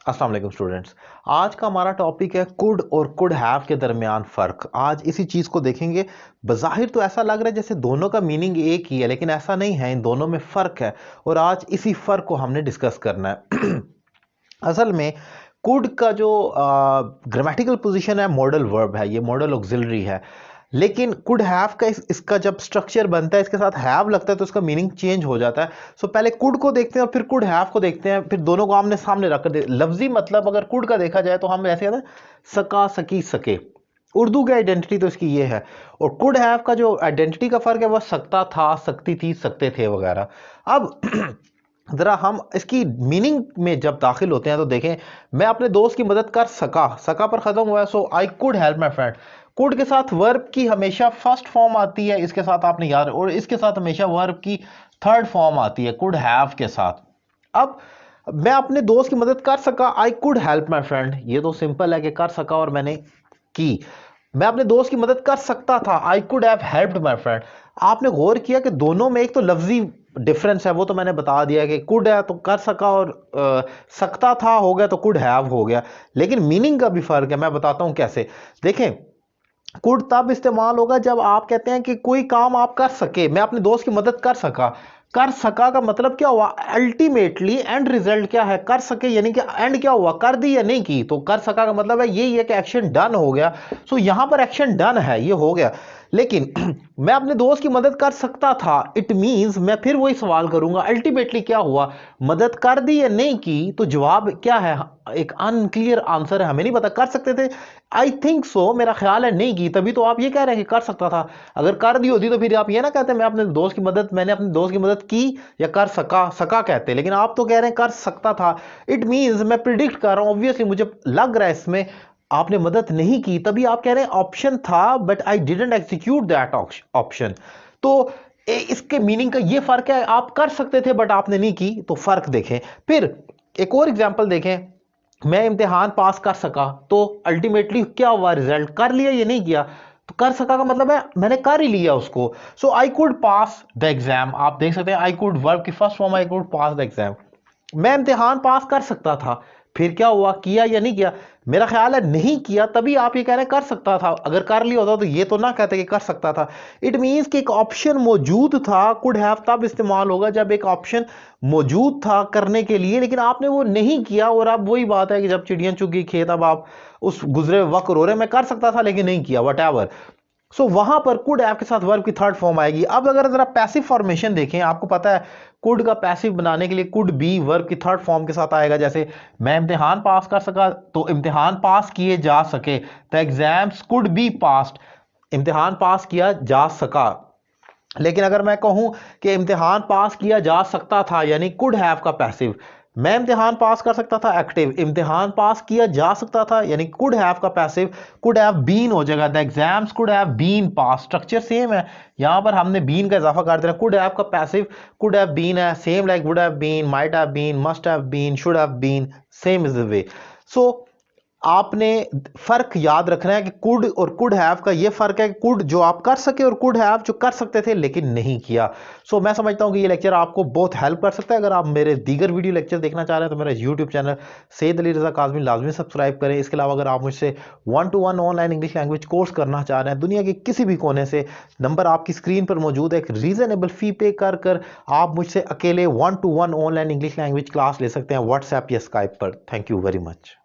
अस्सलाम वालेकुम स्टूडेंट्स। आज का हमारा टॉपिक है कुड और कुड हैव के दरमियान फ़र्क। आज इसी चीज़ को देखेंगे। बज़ाहिर तो ऐसा लग रहा है जैसे दोनों का मीनिंग एक ही है, लेकिन ऐसा नहीं है, इन दोनों में फ़र्क है और आज इसी फ़र्क को हमने डिस्कस करना है। असल में कुड का जो ग्रामेटिकल पोजीशन है मॉडल वर्ब है, ये मॉडल ऑक्सिलरी है। लेकिन कुड हैव का इसका जब स्ट्रक्चर बनता है, इसके साथ हैव लगता है तो इसका मीनिंग चेंज हो जाता है। सो पहले कुड को देखते हैं और फिर कुड हैव को देखते हैं, फिर दोनों को आमने सामने रख कर लफ्जी मतलब अगर कुड का देखा जाए तो हम ऐसे कहते हैं सका, सकी, सके। उर्दू की आइडेंटिटी तो इसकी ये है। और कुड हैव का जो आइडेंटिटी का फर्क है वह सकता था, सकती थी, सकते थे वगैरह। अब जरा हम इसकी मीनिंग में जब दाखिल होते हैं तो देखें, मैं अपने दोस्त की मदद कर सका, सका पर खत्म हुआ है, so I could help my friend. Could के साथ वर्ब की हमेशा फर्स्ट फॉर्म आती है, इसके साथ आपने याद, और इसके साथ हमेशा वर्ब की थर्ड फॉर्म आती है कुड हैव के साथ। अब मैं अपने दोस्त की मदद कर सका, आई कुड हेल्प माई फ्रेंड। ये तो सिंपल है कि कर सका और मैंने की। मैं अपने दोस्त की मदद कर सकता था, I could have helped my friend. आपने गौर किया कि दोनों में एक तो लफ्जी डिफरेंस है, वो तो मैंने बता दिया कि कुड है तो कर सका और सकता था हो गया तो कुड हैव हो गया। लेकिन मीनिंग का भी फर्क है, मैं बताता हूं कैसे। देखें, कुड तब इस्तेमाल होगा जब आप कहते हैं कि कोई काम आप कर सके, मैं अपने दोस्त की मदद कर सका। कर सका का मतलब क्या हुआ, अल्टीमेटली एंड रिजल्ट क्या है, कर सके यानी कि एंड क्या हुआ, कर दी या नहीं की। तो कर सका का मतलब है यही है कि एक्शन डन हो गया। सो यहां पर एक्शन डन है, ये हो गया। लेकिन मैं अपने दोस्त की मदद कर सकता था, इट मींस मैं फिर वही सवाल करूंगा अल्टीमेटली क्या हुआ, मदद कर दी या नहीं की। तो जवाब क्या है, एक अनक्लियर आंसर है, हमें नहीं पता। कर सकते थे, आई थिंक सो, मेरा ख्याल है नहीं की, तभी तो आप ये कह रहे हैं कि कर सकता था। अगर कर दी होती तो फिर आप ये ना कहते मैं अपने दोस्त की मदद, मैंने अपने दोस्त की मदद की, या कर सका, सका कहते। लेकिन आप तो कह रहे हैं कर सकता था। इट मींस मैं प्रिडिक्ट कर रहा हूं, ऑब्वियसली मुझे लग रहा है इसमें आपने मदद नहीं की, तभी आप कह रहे हैं ऑप्शन था but I didn't execute that option. तो इसके मीनिंग का ये फर्क है, आप कर सकते थे बट आपने नहीं की, तो फर्क देखें। फिर एक और एग्जांपल देखें, मैं इम्तिहान पास कर सका, तो अल्टीमेटली क्या हुआ, रिजल्ट कर लिया या नहीं किया। तो कर सका का मतलब है मैंने कर ही लिया उसको। So I could pass the exam, आप देख सकते हैं आई कुड वर्ब की first form, I could pass the exam. मैं इम्तिहान पास कर सकता था, फिर क्या हुआ, किया या नहीं किया। मेरा ख्याल है नहीं किया, तभी आप ये कह रहे हैं कर सकता था। अगर कर लिया होता तो ये तो ना कहते कि कर सकता था। इट मींस कि एक ऑप्शन मौजूद था। कुड हैव तब इस्तेमाल होगा जब एक ऑप्शन मौजूद था करने के लिए, लेकिन आपने वो नहीं किया। और अब वही बात है कि जब चिड़ियां चुग गई खेत, अब आप उस गुजरे वक्त रो रहे मैं कर सकता था लेकिन नहीं किया, वट। सो वहां पर कुड हैव के साथ वर्ब की थर्ड फॉर्म आएगी। अब अगर जरा पैसिव फॉर्मेशन देखें, आपको पता है कुड का पैसिव बनाने के लिए कुड बी वर्ब की थर्ड फॉर्म के साथ आएगा। जैसे मैं इम्तिहान पास कर सका, तो इम्तिहान पास किए जा सके, the exams could be passed, इम्तिहान पास किया जा सका। लेकिन अगर मैं कहूं कि इम्तिहान पास किया जा सकता था, यानी कुड हैव का पैसिव, मैं इम्तिहान पास कर सकता था एक्टिव, इम्तिहान पास किया जा सकता था यानी कुड हैव का पैसिव कुड हैव बीन हो जाएगा, the exams could have been pass. Structure same है, यहां पर हमने बीन का इजाफा कर देना। कुड हैव का पैसिव कुड हैव बीन है, same like would have been, might have been, must have been, should have been, same is the way. So आपने फर्क याद रखना है कि कुड और कुड हैव का ये फर्क है, कुड जो आप कर सके और कुड हैव जो कर सकते थे लेकिन नहीं किया। सो मैं समझता हूं कि ये लेक्चर आपको बहुत हेल्प कर सकता है। अगर आप मेरे दीगर वीडियो लेक्चर देखना चाह रहे हैं तो मेरा यूट्यूब चैनल सैयद अली रज़ा काज़मी लाजमी सब्सक्राइब करें। इसके अलावा अगर आप मुझसे 1-to-1 online English language course करना चाह रहे हैं दुनिया के किसी भी कोने से, नंबर आपकी स्क्रीन पर मौजूद है। एक रीजनेबल फी पे कर आप मुझसे अकेले 1-to-1 online English language class ले सकते हैं व्हाट्सएप या स्काइप पर। Thank you very much.